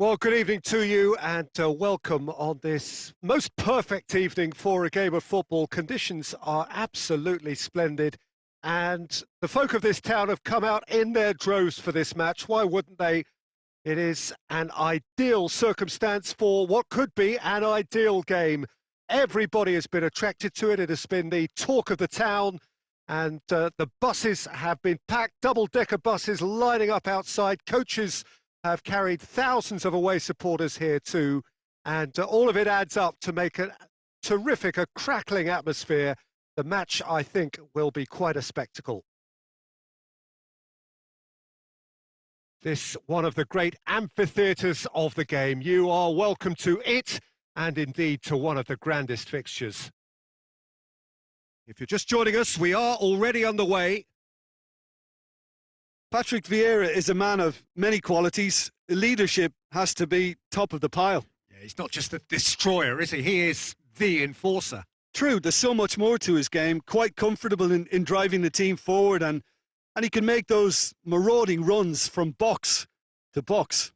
Well, good evening to you and welcome on this most perfect evening for a game of football. Conditions are absolutely splendid and the folk of this town have come out in their droves for this match. Why wouldn't they? It is an ideal circumstance for what could be an ideal game. Everybody has been attracted to it. It has been the talk of the town and the buses have been packed, double-decker buses lining up outside. Coaches have carried thousands of away supporters here too, and all of it adds up to make a terrific, a crackling atmosphere. The match, I think, will be quite a spectacle. This one of the great amphitheatres of the game. You are welcome to it, and indeed to one of the grandest fixtures. If you're just joining us, we are already underway. Patrick Vieira is a man of many qualities. Leadership has to be top of the pile. Yeah, he's not just a destroyer, is he? He is the enforcer. True, there's so much more to his game. Quite comfortable in driving the team forward, and he can make those marauding runs from box to box.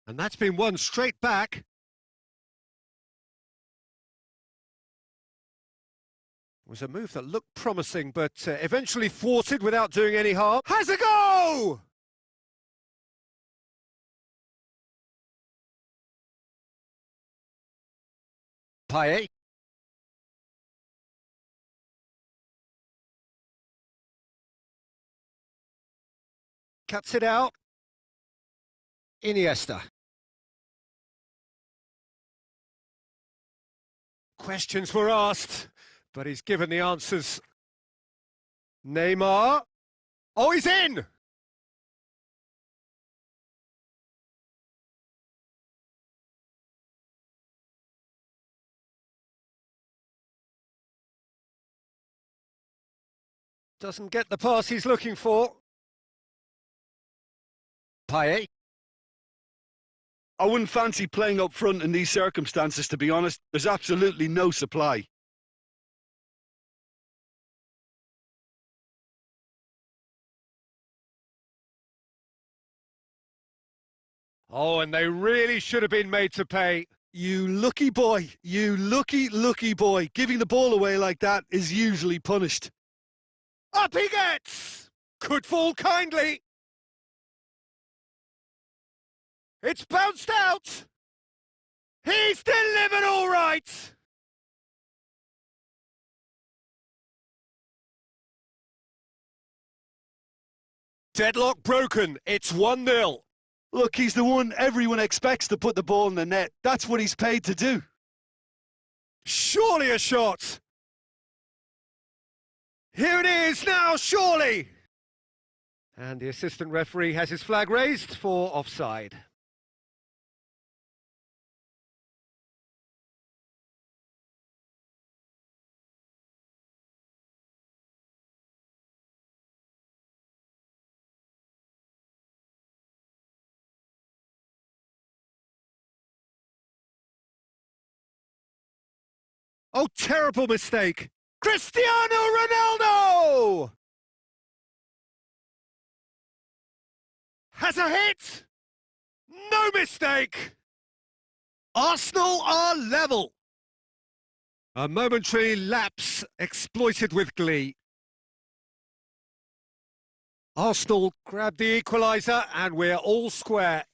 And that's been won straight back. It was a move that looked promising, but eventually thwarted without doing any harm. Has a go! Payet. Cuts it out. Iniesta. Questions were asked, but he's given the answers. Neymar. Oh, he's in! Doesn't get the pass he's looking for. Payet. I wouldn't fancy playing up front in these circumstances, to be honest. There's absolutely no supply. Oh, and they really should have been made to pay. You lucky boy. You lucky boy. Giving the ball away like that is usually punished. Up he gets! Could fall kindly. It's bounced out. He's delivered all right. Deadlock broken. It's 1-0. Look, he's the one everyone expects to put the ball in the net. That's what he's paid to do. Surely a shot. Here it is now, surely. And the assistant referee has his flag raised for offside. Oh, terrible mistake. Cristiano Ronaldo! Has a hit! No mistake! Arsenal are level. A momentary lapse exploited with glee. Arsenal grabbed the equaliser and we're all square.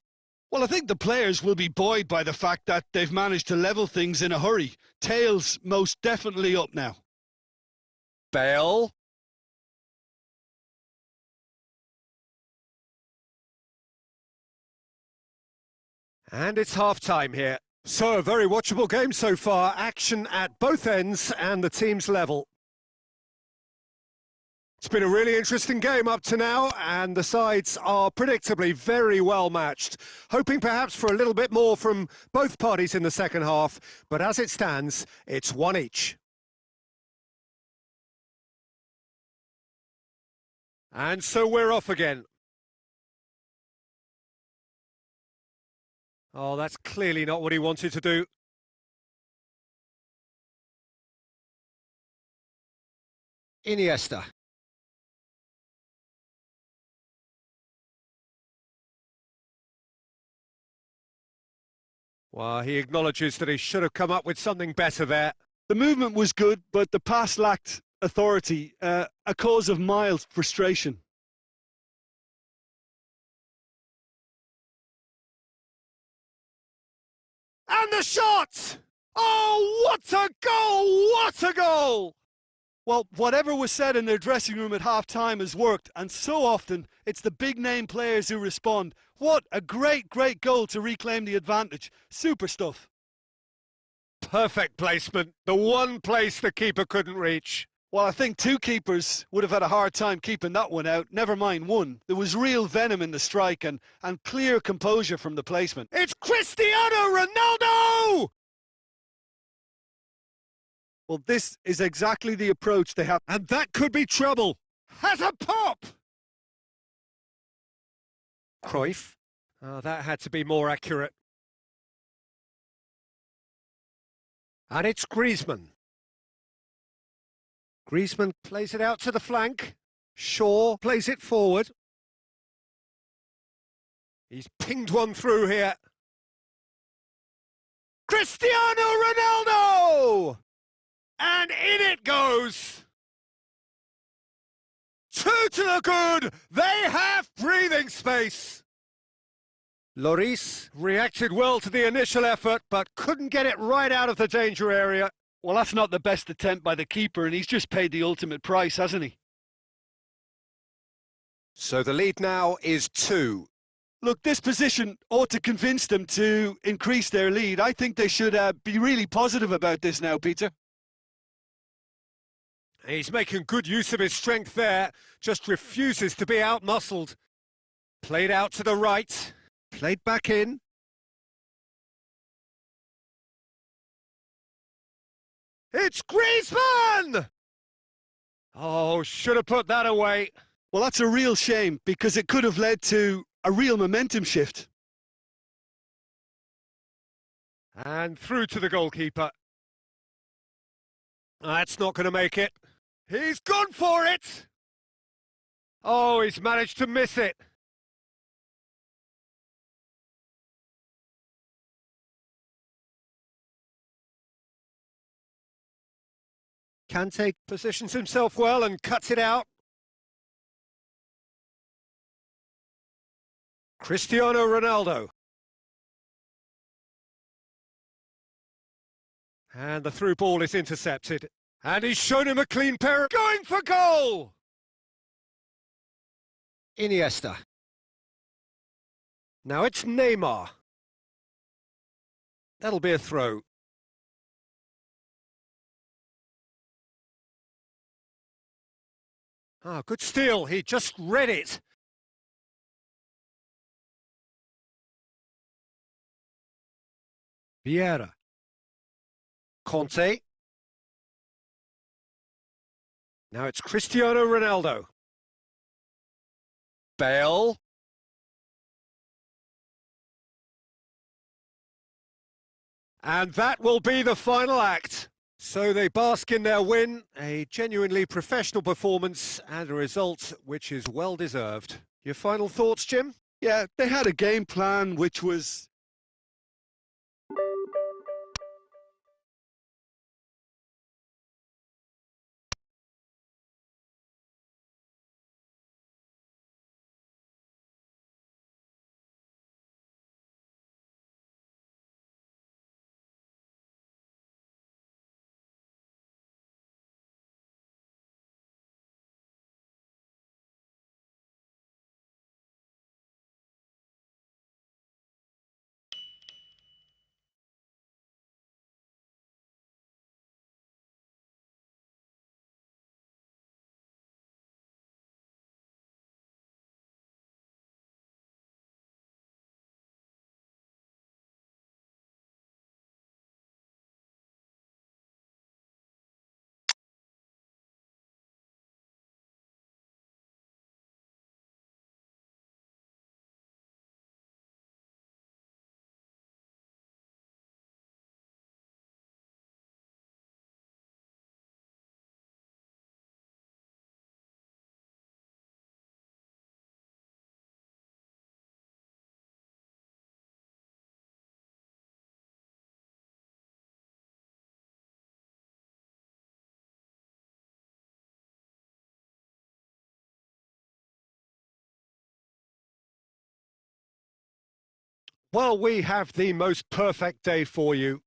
Well, I think the players will be buoyed by the fact that they've managed to level things in a hurry. Tails most definitely up now. Bale. And it's half-time here. So a very watchable game so far. Action at both ends and the teams level. It's been a really interesting game up to now, and the sides are predictably very well matched. Hoping perhaps for a little bit more from both parties in the second half, but as it stands, it's one each. And so we're off again. Oh, that's clearly not what he wanted to do. Iniesta. Well, he acknowledges that he should have come up with something better there. The movement was good, but the pass lacked authority, a cause of mild frustration. And the shot! Oh, what a goal! What a goal! Well, whatever was said in their dressing room at half-time has worked, and so often it's the big-name players who respond. What a great, great goal to reclaim the advantage. Super stuff. Perfect placement. The one place the keeper couldn't reach. Well, I think two keepers would have had a hard time keeping that one out, never mind one. There was real venom in the strike and clear composure from the placement. It's Cristiano Ronaldo! Well, this is exactly the approach they have. And that could be trouble. Has a pop! Cruyff. Oh, that had to be more accurate. And it's Griezmann. Griezmann plays it out to the flank. Shaw plays it forward. He's pinged one through here. Cristiano Ronaldo! And in it goes! Two to the good! They have breathing space! Lloris reacted well to the initial effort, but couldn't get it right out of the danger area. Well, that's not the best attempt by the keeper, and he's just paid the ultimate price, hasn't he? So the lead now is 2. Look, this position ought to convince them to increase their lead. I think they should be really positive about this now, Peter. He's making good use of his strength there, just refuses to be out-muscled. Played out to the right, played back in. It's Griezmann! Oh, should have put that away. Well, that's a real shame, because it could have led to a real momentum shift. And through to the goalkeeper. That's not going to make it. He's gone for it! Oh, he's managed to miss it. Kante positions himself well and cuts it out. Cristiano Ronaldo. And the through ball is intercepted. And he's shown him a clean pair. Going for goal! Iniesta. Now it's Neymar. That'll be a throw. Ah, good steal. He just read it. Vieira. Conte. Now it's Cristiano Ronaldo. Bale. And that will be the final act. So they bask in their win, a genuinely professional performance and a result which is well deserved. Your final thoughts, Jim? Yeah, they had a game plan which was Well, we have the most perfect day for you.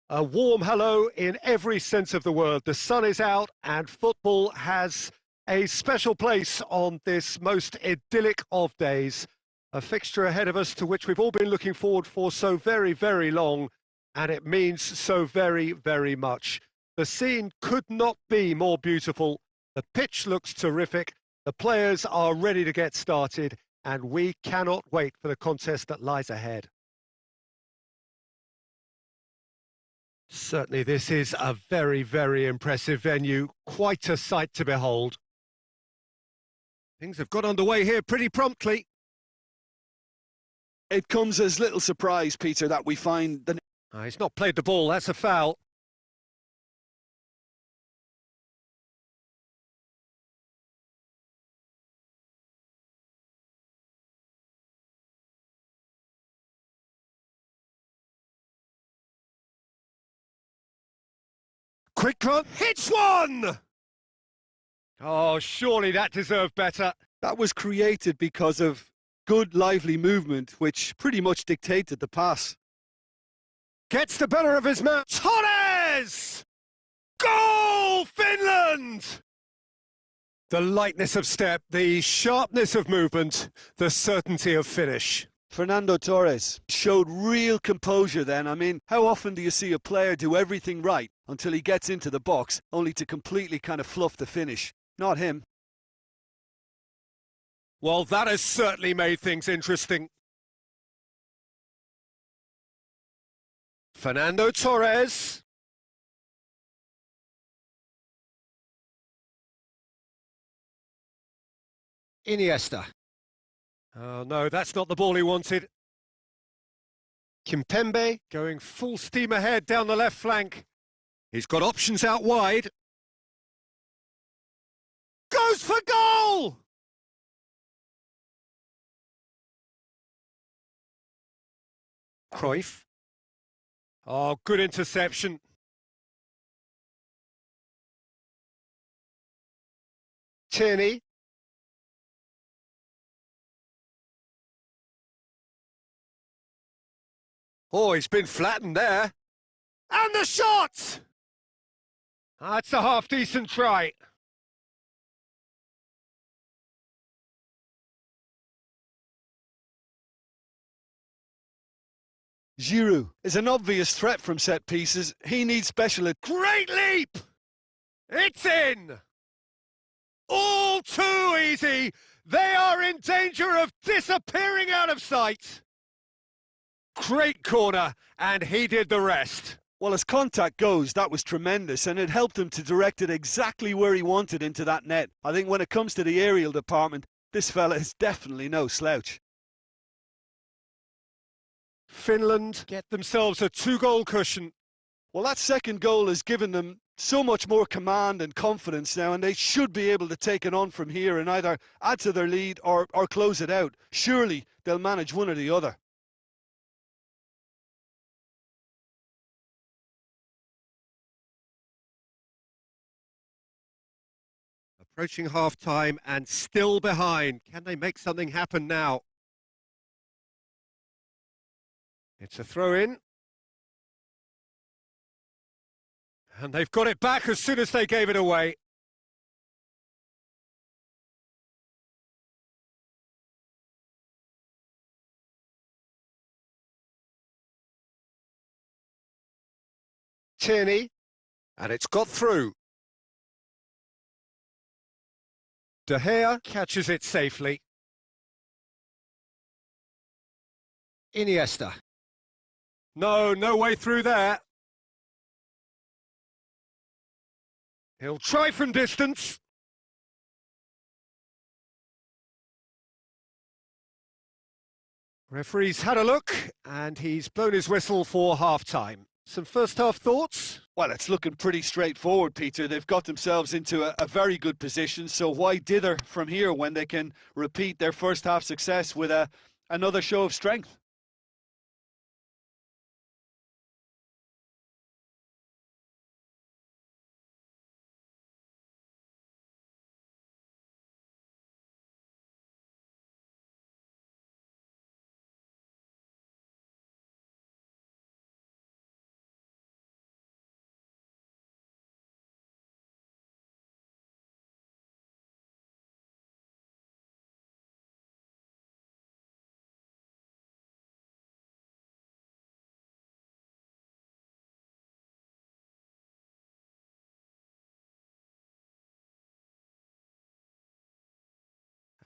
A warm hello in every sense of the word. The sun is out and football has a special place on this most idyllic of days. A fixture ahead of us to which we've all been looking forward for so very, very long, and it means so very, very much. The scene could not be more beautiful. The pitch looks terrific. The players are ready to get started, and we cannot wait for the contest that lies ahead. Certainly, this is a very, very impressive venue. Quite a sight to behold. Things have got underway here pretty promptly. It comes as little surprise, Peter, that we find the... He's not played the ball, that's a foul. Quick run, hits one! Oh, surely that deserved better. That was created because of good, lively movement, which pretty much dictated the pass. Gets the better of his man. Torres! Goal, Finland! The lightness of step, the sharpness of movement, the certainty of finish. Fernando Torres showed real composure then. I mean, how often do you see a player do everything right until he gets into the box, only to completely kind of fluff the finish? Not him. Well, that has certainly made things interesting. Fernando Torres. Iniesta. Oh no, that's not the ball he wanted. Kimpembe going full steam ahead down the left flank. He's got options out wide. Goes for goal! Cruyff. Oh, good interception. Tierney. Oh, he's been flattened there. And the shot! That's a half-decent try. Giroud is an obvious threat from set pieces. He needs special... Great leap! It's in! All too easy. They are in danger of disappearing out of sight. Great corner, and he did the rest. Well, as contact goes, that was tremendous, and it helped him to direct it exactly where he wanted into that net. I think when it comes to the aerial department, this fella is definitely no slouch. Finland get themselves a 2-goal cushion. Well, that second goal has given them so much more command and confidence now, and they should be able to take it on from here and either add to their lead or close it out. Surely they'll manage one or the other. Approaching half-time and still behind. Can they make something happen now? It's a throw-in. And they've got it back as soon as they gave it away. Tierney. And it's got through. De Gea catches it safely. Iniesta. No way through there. He'll try from distance. Referee's had a look, and he's blown his whistle for half-time. Some first-half thoughts? Well, it's looking pretty straightforward, Peter. They've got themselves into a very good position, so why dither from here when they can repeat their first-half success with another show of strength?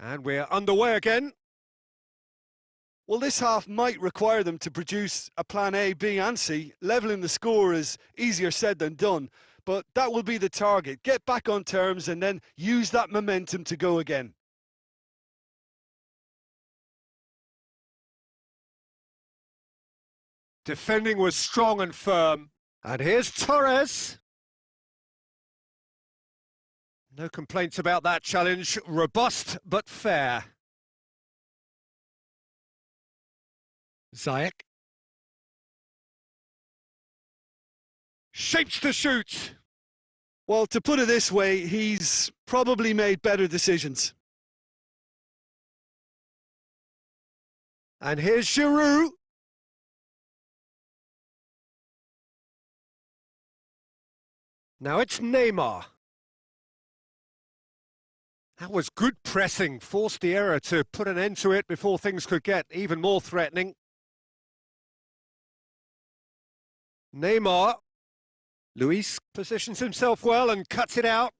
And we're underway again. Well, this half might require them to produce a plan A, B and C. Levelling the score is easier said than done, but that will be the target. Get back on terms and then use that momentum to go again. Defending was strong and firm. And here's Torres. No complaints about that challenge. Robust but fair. Ziyech. Shapes to shoot. Well, to put it this way, he's probably made better decisions. And here's Giroud. Now it's Neymar. That was good pressing, forced the error to put an end to it before things could get even more threatening. Neymar. Luis positions himself well and cuts it out.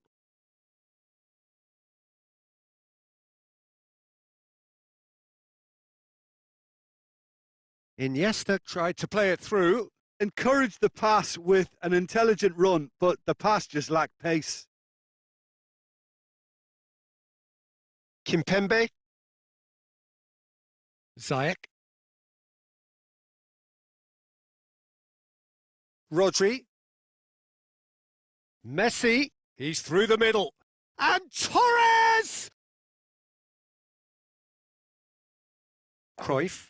Iniesta tried to play it through. Encouraged the pass with an intelligent run, but the pass just lacked pace. Kimpembe. Ziyech. Rodri. Messi. He's through the middle. And Torres! Cruyff.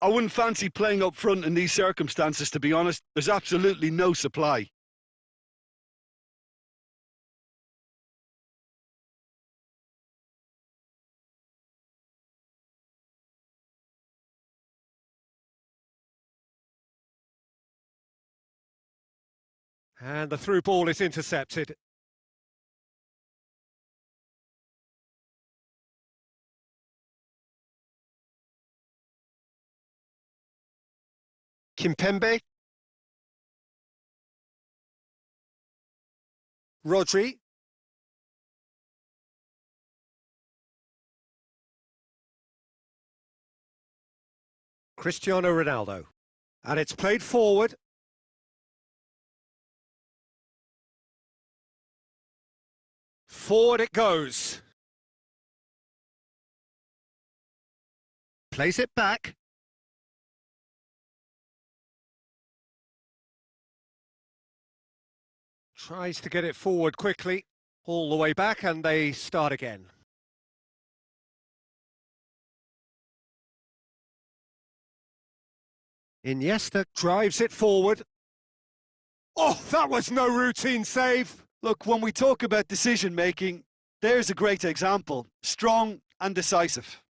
I wouldn't fancy playing up front in these circumstances, to be honest. There's absolutely no supply. And the through ball is intercepted. Kimpembe. Rodri. Cristiano Ronaldo. And it's played forward. Forward it goes. Plays it back. Tries to get it forward quickly. All the way back and they start again. Iniesta drives it forward. Oh, that was no routine save. Look, when we talk about decision-making, there's a great example. Strong and decisive.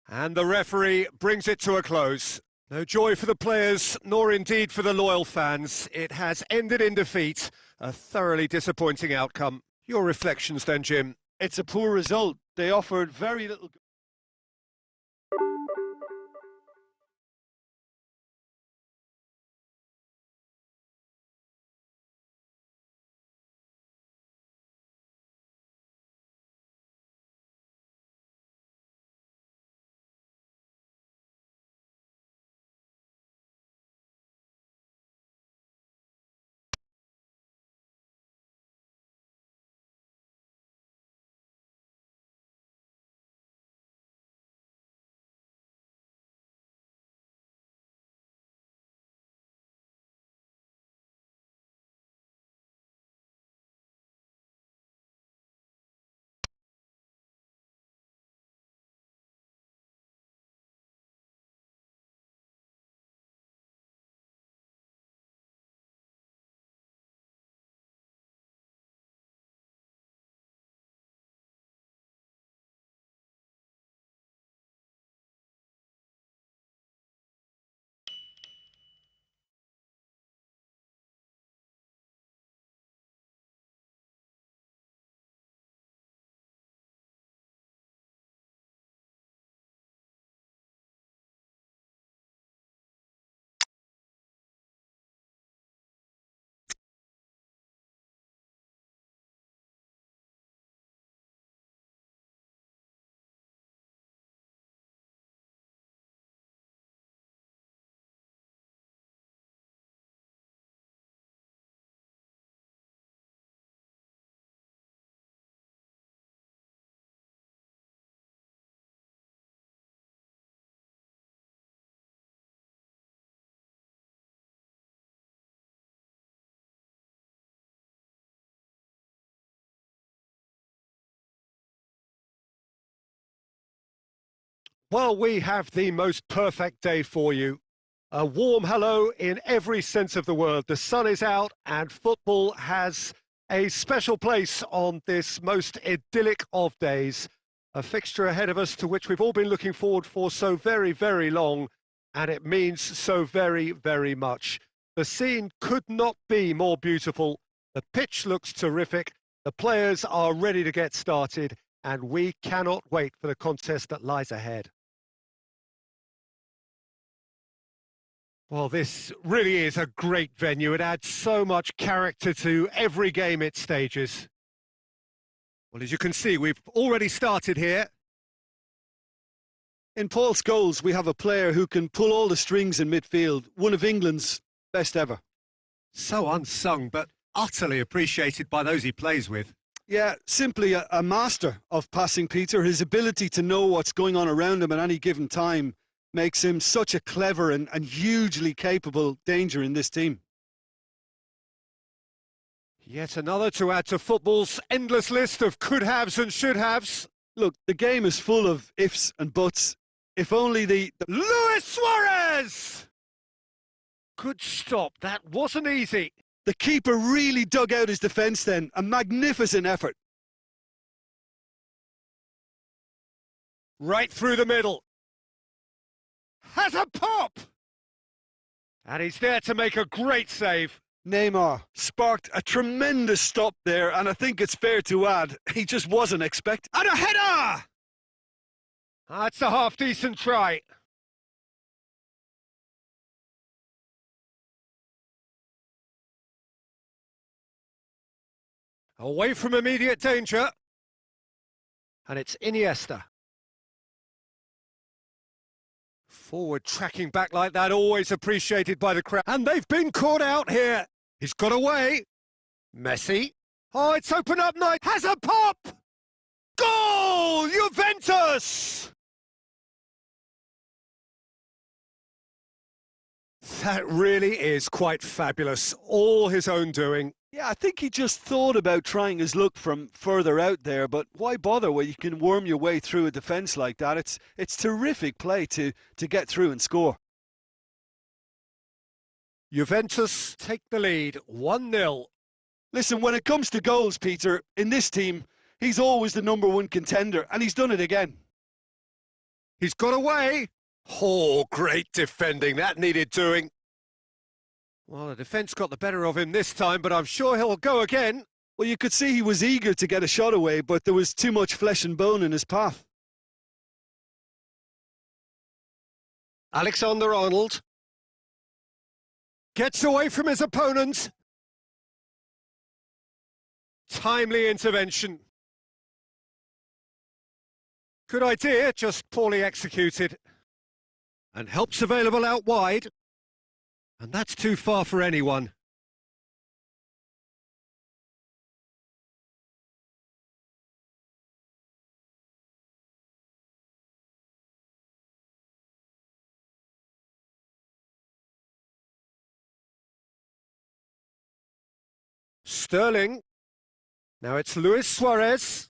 And the referee brings it to a close. No joy for the players, nor indeed for the loyal fans. It has ended in defeat. A thoroughly disappointing outcome. Your reflections then, Jim? It's a poor result. They offered very little... Well, we have the most perfect day for you. A warm hello in every sense of the word. The sun is out and football has a special place on this most idyllic of days. A fixture ahead of us to which we've all been looking forward for so very, very long, and it means so very, very much. The scene could not be more beautiful. The pitch looks terrific. The players are ready to get started, and we cannot wait for the contest that lies ahead. Well, this really is a great venue. It adds so much character to every game it stages. Well, as you can see, we've already started here. In Paul Scholes, we have a player who can pull all the strings in midfield, one of England's best ever. So unsung, but utterly appreciated by those he plays with. Yeah, simply a master of passing, Peter. His ability to know what's going on around him at any given time makes him such a clever and hugely capable danger in this team. Yet another to add to football's endless list of could-haves and should-haves. Look, the game is full of ifs and buts. If only the... Luis Suarez! Good stop, that wasn't easy. The keeper really dug out his defence then. A magnificent effort. Right through the middle. Has a pop! And he's there to make a great save. Neymar sparked a tremendous stop there, and I think it's fair to add, he just wasn't expecting. And a header! That's a half-decent try. Away from immediate danger. And it's Iniesta. Forward tracking back like that, always appreciated by the crowd. And they've been caught out here. He's got away. Messi. Oh, it's opened up nice. Has a pop! Goal! Juventus! That really is quite fabulous. All his own doing. Yeah, I think he just thought about trying his luck from further out there, but why bother where you can worm your way through a defence like that? It's terrific play to get through and score. Juventus take the lead, 1-0. Listen, when it comes to goals, Peter, in this team, he's always the #1 contender, and he's done it again. He's got away. Oh, great defending. That needed doing. Well, the defence got the better of him this time, but I'm sure he'll go again. Well, you could see he was eager to get a shot away, but there was too much flesh and bone in his path. Alexander-Arnold gets away from his opponent. Timely intervention. Good idea, just poorly executed. And help's available out wide. And that's too far for anyone. Sterling. Now it's Luis Suarez.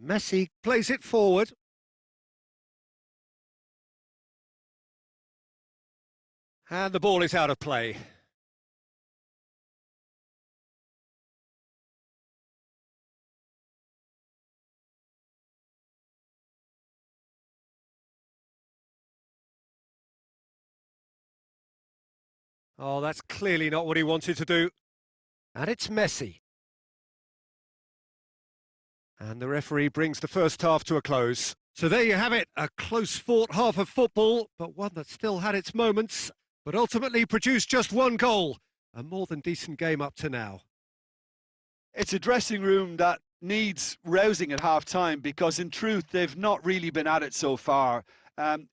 Messi plays it forward. And the ball is out of play. Oh, that's clearly not what he wanted to do. And it's Messi. And the referee brings the first half to a close. So there you have it, a close-fought half of football, but one that still had its moments, but ultimately produced just one goal. A more than decent game up to now. It's a dressing room that needs rousing at half-time because, in truth, they've not really been at it so far.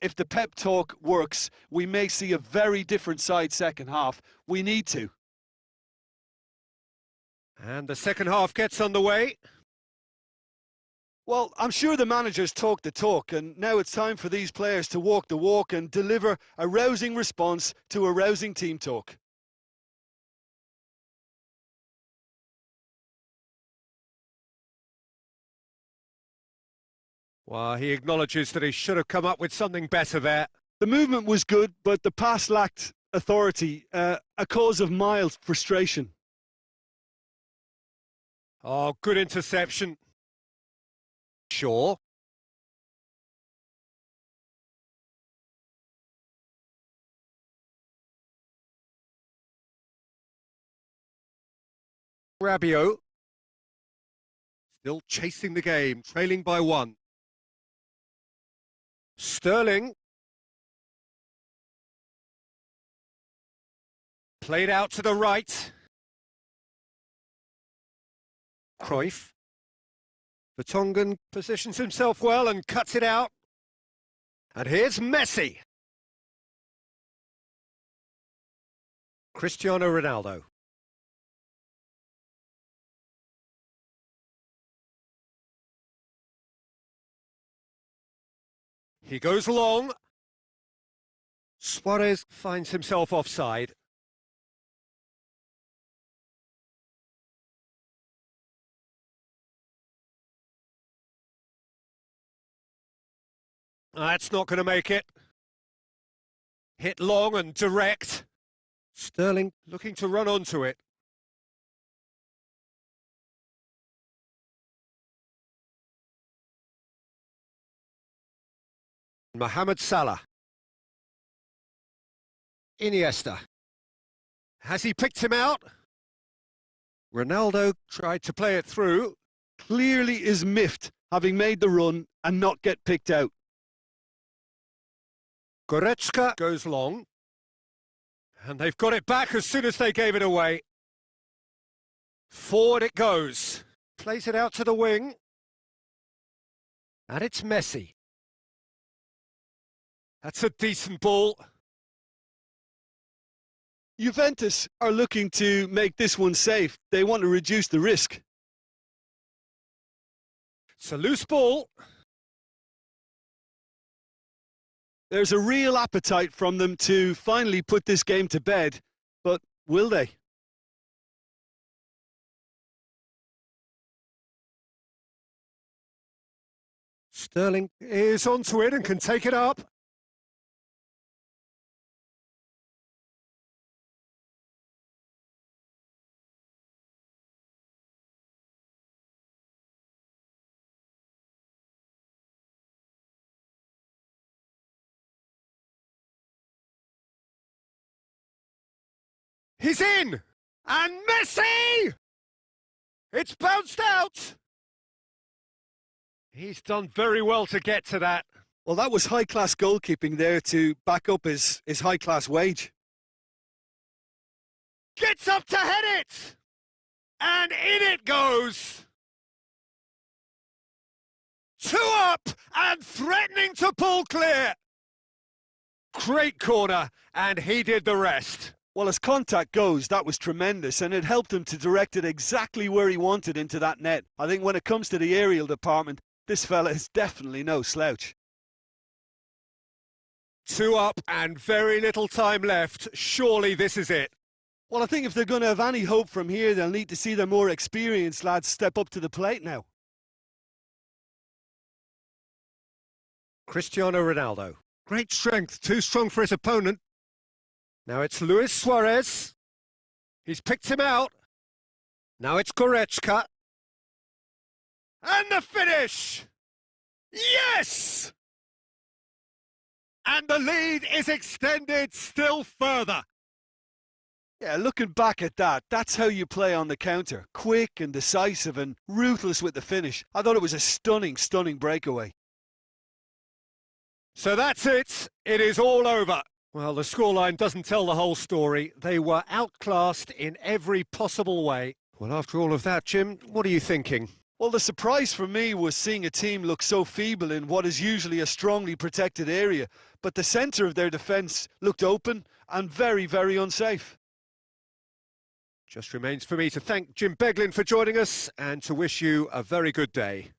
If the pep talk works, we may see a very different side second half. We need to. And the second half gets underway. Well, I'm sure the managers talk the talk, and now it's time for these players to walk the walk and deliver a rousing response to a rousing team talk. Well, he acknowledges that he should have come up with something better there. The movement was good, but the pass lacked authority, a cause of mild frustration. Oh, good interception. Sure. Rabiot. Still chasing the game, trailing by 1. Sterling. Played out to the right. Cruyff. Vertonghen positions himself well and cuts it out. And here's Messi. Cristiano Ronaldo. He goes long. Suarez finds himself offside. That's not going to make it. Hit long and direct. Sterling looking to run onto it. Mohamed Salah. Iniesta. Has he picked him out? Ronaldo tried to play it through. Clearly is miffed, having made the run and not get picked out. Goretzka goes long. And they've got it back as soon as they gave it away. Forward it goes. Plays it out to the wing. And it's Messi. That's a decent ball. Juventus are looking to make this one safe. They want to reduce the risk. It's a loose ball. There's a real appetite from them to finally put this game to bed, but will they? Sterling is onto it and can take it up. He's in! And Messi! It's bounced out! He's done very well to get to that. Well, that was high-class goalkeeping there to back up his high-class wage. Gets up to head it! And in it goes! 2 up and threatening to pull clear! Great corner, and he did the rest. Well, as contact goes, that was tremendous, and it helped him to direct it exactly where he wanted into that net. I think when it comes to the aerial department, this fella is definitely no slouch. 2 up and very little time left. Surely this is it. Well, I think if they're going to have any hope from here, they'll need to see their more experienced lads step up to the plate now. Cristiano Ronaldo. Great strength, too strong for his opponent. Now it's Luis Suarez. He's picked him out. Now it's Goretzka. And the finish! Yes! And the lead is extended still further. Yeah, looking back at that, that's how you play on the counter. Quick and decisive and ruthless with the finish. I thought it was a stunning, stunning breakaway. So that's it. It is all over. Well, the scoreline doesn't tell the whole story. They were outclassed in every possible way. Well, after all of that, Jim, what are you thinking? Well, the surprise for me was seeing a team look so feeble in what is usually a strongly protected area. But the centre of their defence looked open and very, very unsafe. Just remains for me to thank Jim Beglin for joining us and to wish you a very good day.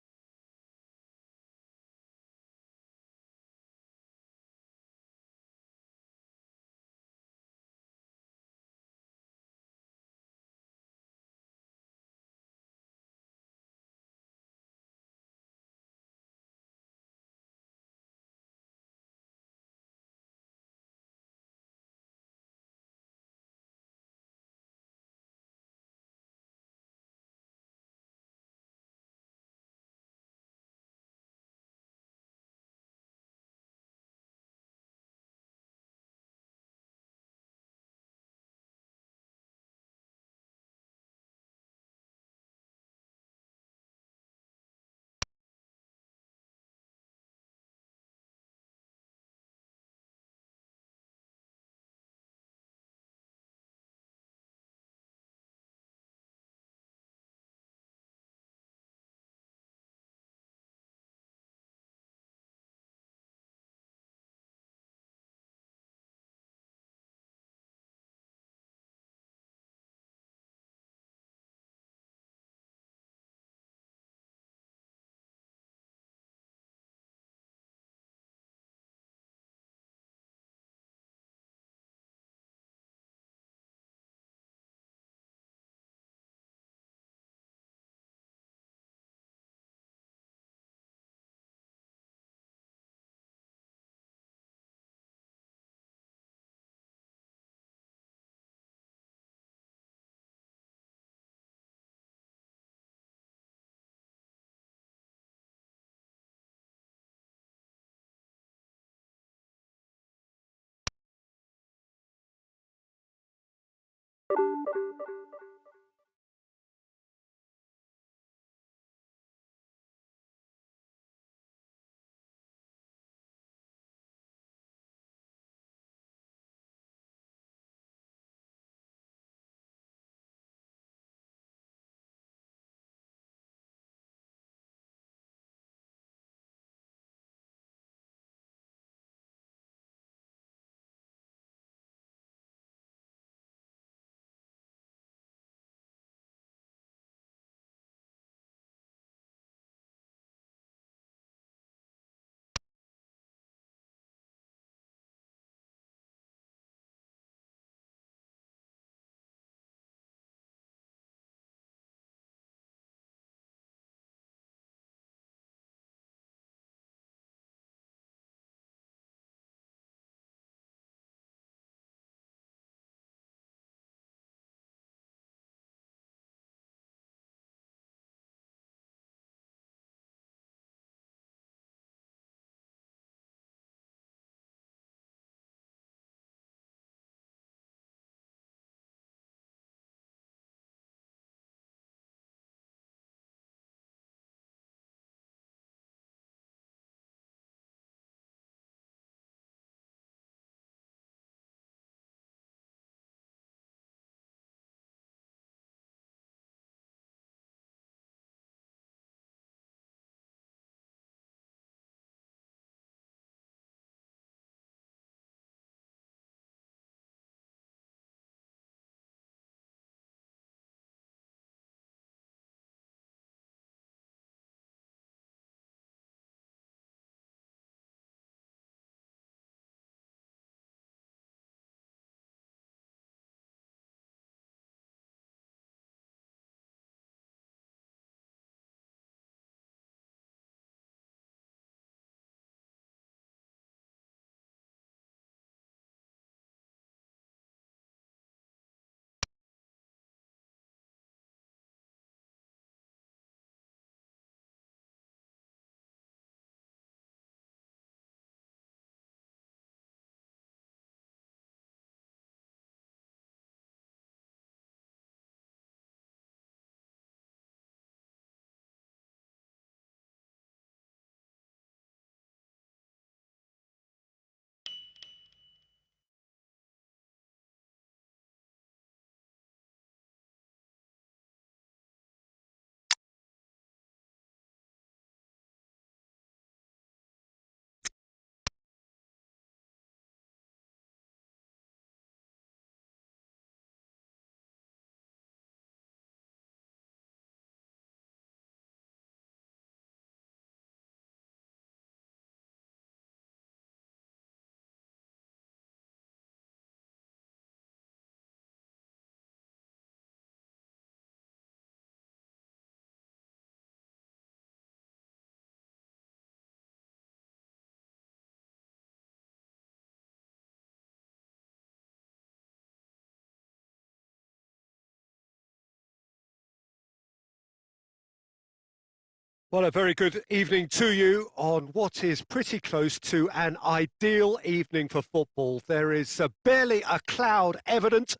Well, a very good evening to you on what is pretty close to an ideal evening for football. There is barely a cloud evident.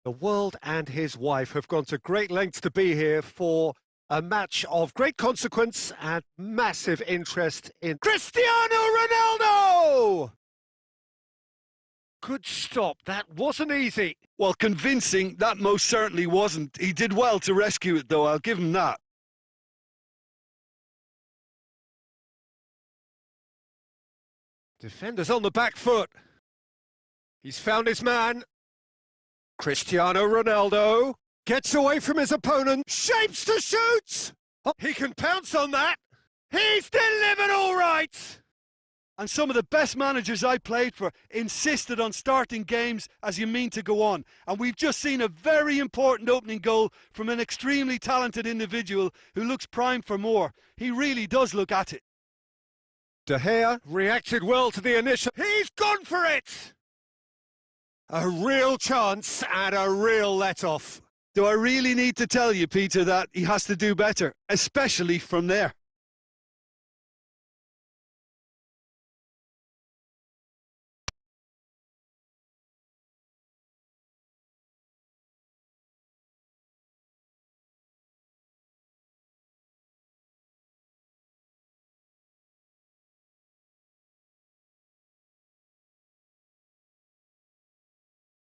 The world and his wife have gone to great lengths to be here for a match of great consequence and massive interest in Cristiano Ronaldo! Good stop. That wasn't easy. Well, convincing, that most certainly wasn't. He did well to rescue it, though. I'll give him that. Defenders on the back foot. He's found his man. Cristiano Ronaldo gets away from his opponent, shapes to shoot. Oh, he can pounce on that. He's delivered all right. And some of the best managers I played for insisted on starting games as you mean to go on. And we've just seen a very important opening goal from an extremely talented individual who looks primed for more. He really does look at it. De Gea reacted well to the initial. He's gone for it! A real chance and a real let-off. Do I really need to tell you, Peter, that he has to do better, especially from there?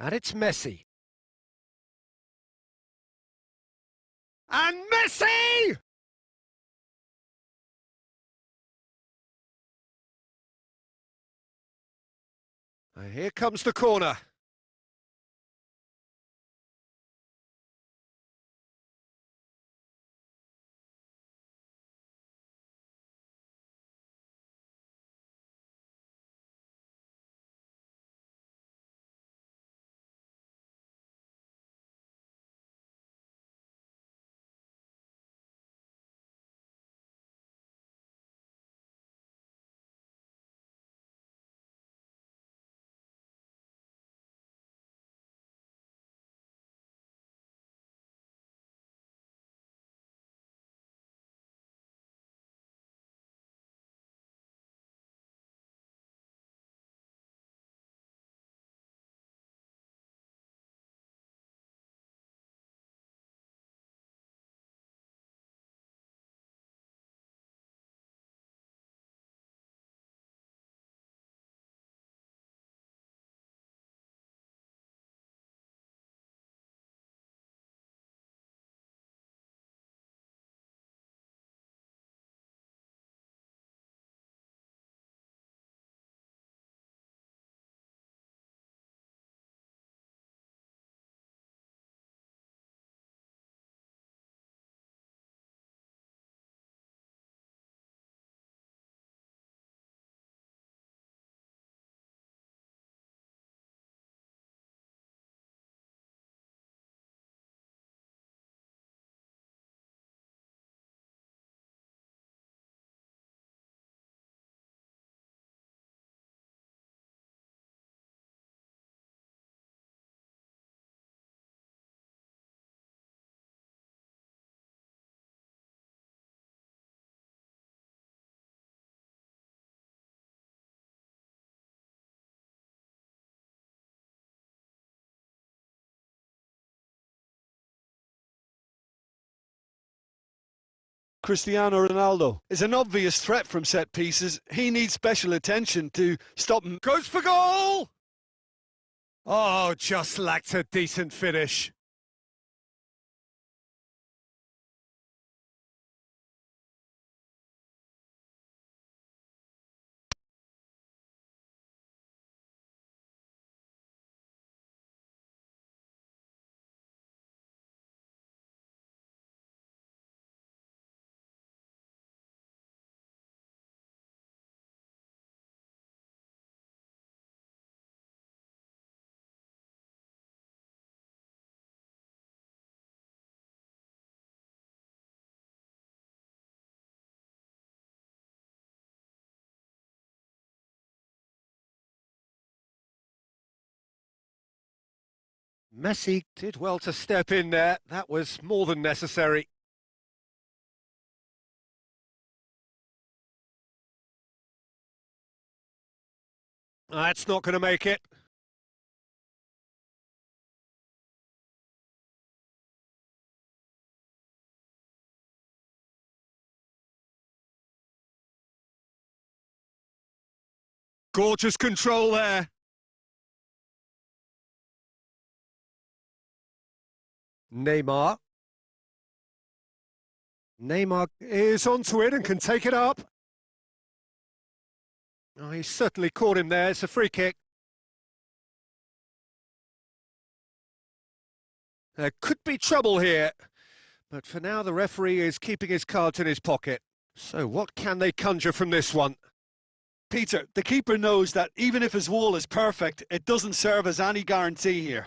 And it's Messi. And Messi! And here comes the corner. Cristiano Ronaldo is an obvious threat from set pieces. He needs special attention to stop him. Goes for goal! Oh, just lacked a decent finish. Messi did well to step in there. That was more than necessary. That's not going to make it. Gorgeous control there. Neymar. Neymar is onto it and can take it up. Oh, he certainly caught him there. It's a free kick. There could be trouble here, but for now the referee is keeping his cards in his pocket. So what can they conjure from this one? Peter, the keeper knows that even if his wall is perfect, it doesn't serve as any guarantee here.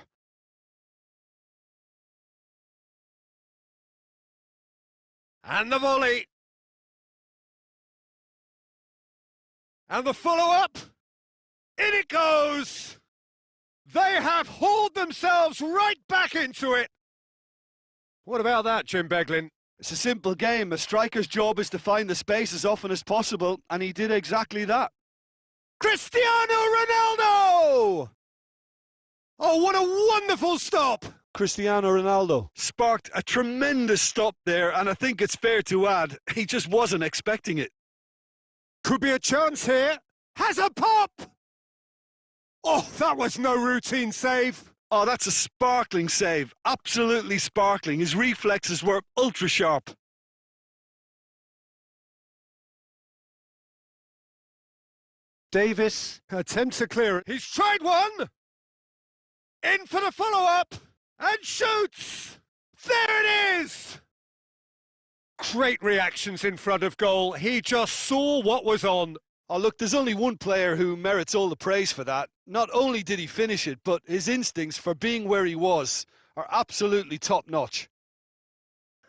And the volley. And the follow-up. In it goes. They have hauled themselves right back into it. What about that, Jim Beglin? It's a simple game. A striker's job is to find the space as often as possible, and he did exactly that. Cristiano Ronaldo! Oh, what a wonderful stop! Cristiano Ronaldo sparked a tremendous stop there, and I think it's fair to add, he just wasn't expecting it. Could be a chance here. Has a pop! Oh, that was no routine save. Oh, that's a sparkling save. Absolutely sparkling. His reflexes were ultra sharp. Davis attempts a clearance. He's tried one! In for the follow-up! And shoots! There it is! Great reactions in front of goal. He just saw what was on. Oh, look, there's only one player who merits all the praise for that. Not only did he finish it, but his instincts for being where he was are absolutely top-notch.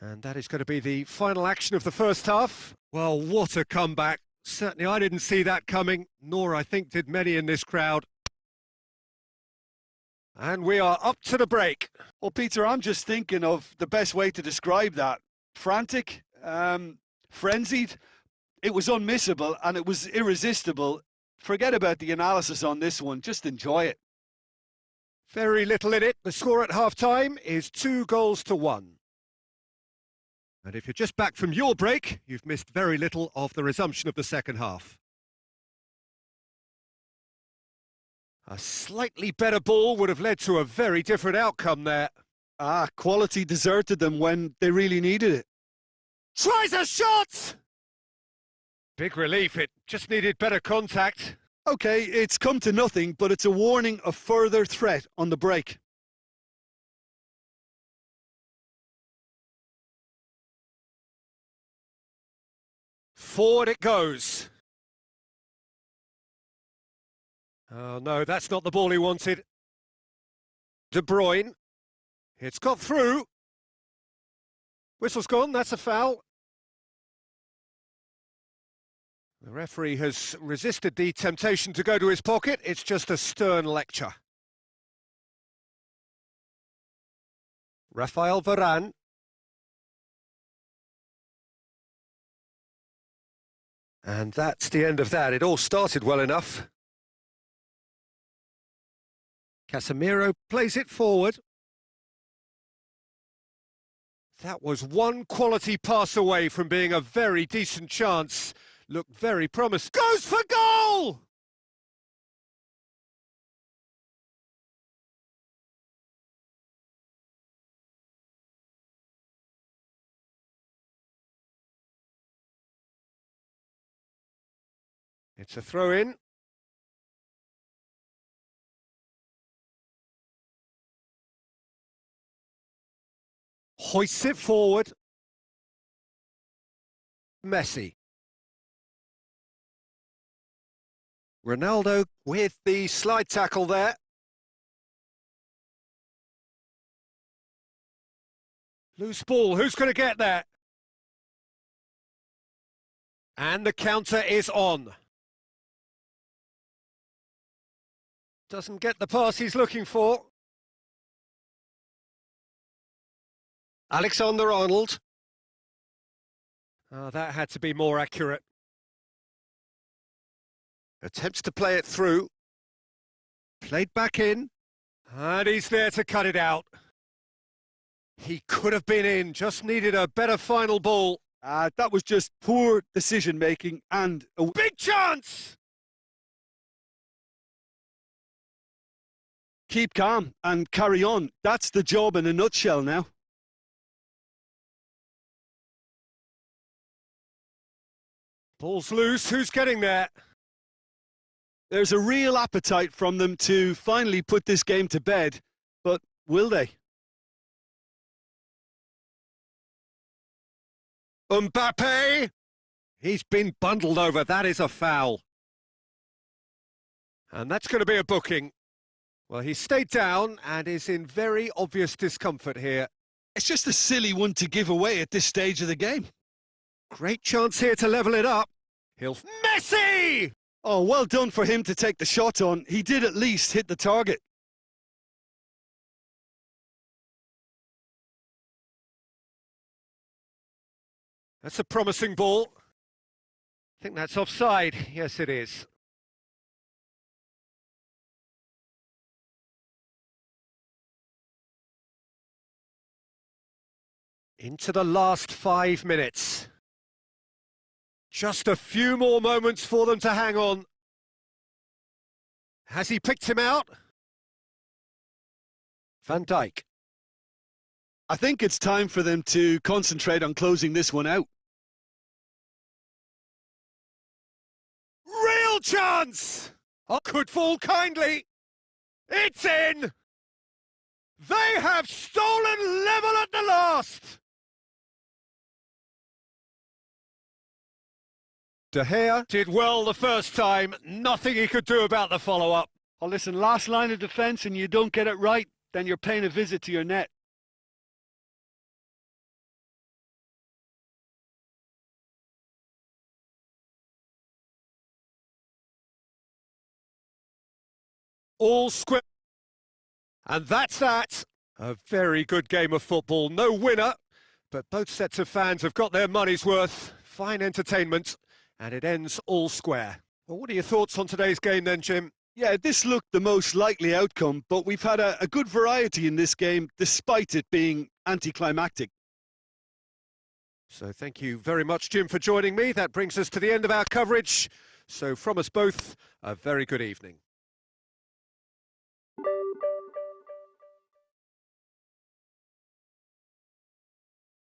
And that is going to be the final action of the first half. Well, what a comeback. Certainly I didn't see that coming, nor I think did many in this crowd. And we are up to the break. Well, Peter, I'm just thinking of the best way to describe that. Frantic, frenzied. It was unmissable and it was irresistible. Forget about the analysis on this one. Just enjoy it. Very little in it. The score at half-time is 2-1. And if you're just back from your break, you've missed very little of the resumption of the second half. A slightly better ball would have led to a very different outcome there. Quality deserted them when they really needed it. Tries a shot! Big relief, it just needed better contact. Okay, it's come to nothing, but it's a warning of further threat on the break. Forward it goes. Oh no, that's not the ball he wanted. De Bruyne. It's got through. Whistle's gone, that's a foul. The referee has resisted the temptation to go to his pocket. It's just a stern lecture. Rafael Varane. And that's the end of that. It all started well enough. Casemiro plays it forward. That was one quality pass away from being a very decent chance. Looked very promising. Goes for goal! It's a throw-in. Hoists it forward. Messi. Ronaldo with the slide tackle there. Loose ball, who's going to get that? And the counter is on. Doesn't get the pass he's looking for. Alexander-Arnold. Oh, that had to be more accurate. Attempts to play it through. Played back in. And he's there to cut it out. He could have been in, just needed a better final ball. That was just poor decision-making and a big chance! Keep calm and carry on. That's the job in a nutshell now. Ball's loose, who's getting there? There's a real appetite from them to finally put this game to bed, but will they? Mbappe! He's been bundled over, that is a foul. And that's going to be a booking. Well, he stayed down and is in very obvious discomfort here. It's just a silly one to give away at this stage of the game. Great chance here to level it up. He'll... Messi! Oh, well done for him to take the shot on. He did at least hit the target. That's a promising ball. I think that's offside. Yes, it is. Into the last 5 minutes. Just a few more moments for them to hang on. Has he picked him out? Van Dijk. I think it's time for them to concentrate on closing this one out. Real chance! Oh, could fall kindly. It's in! They have stolen level at the last! De Gea did well the first time. Nothing he could do about the follow-up. Oh, listen, last line of defence and you don't get it right, then you're paying a visit to your net. All square. And that's that. A very good game of football. No winner, but both sets of fans have got their money's worth. Fine entertainment. And it ends all square. Well, what are your thoughts on today's game then, Jim? Yeah, this looked the most likely outcome, but we've had a good variety in this game, despite it being anticlimactic. So thank you very much, Jim, for joining me. That brings us to the end of our coverage. So from us both, a very good evening.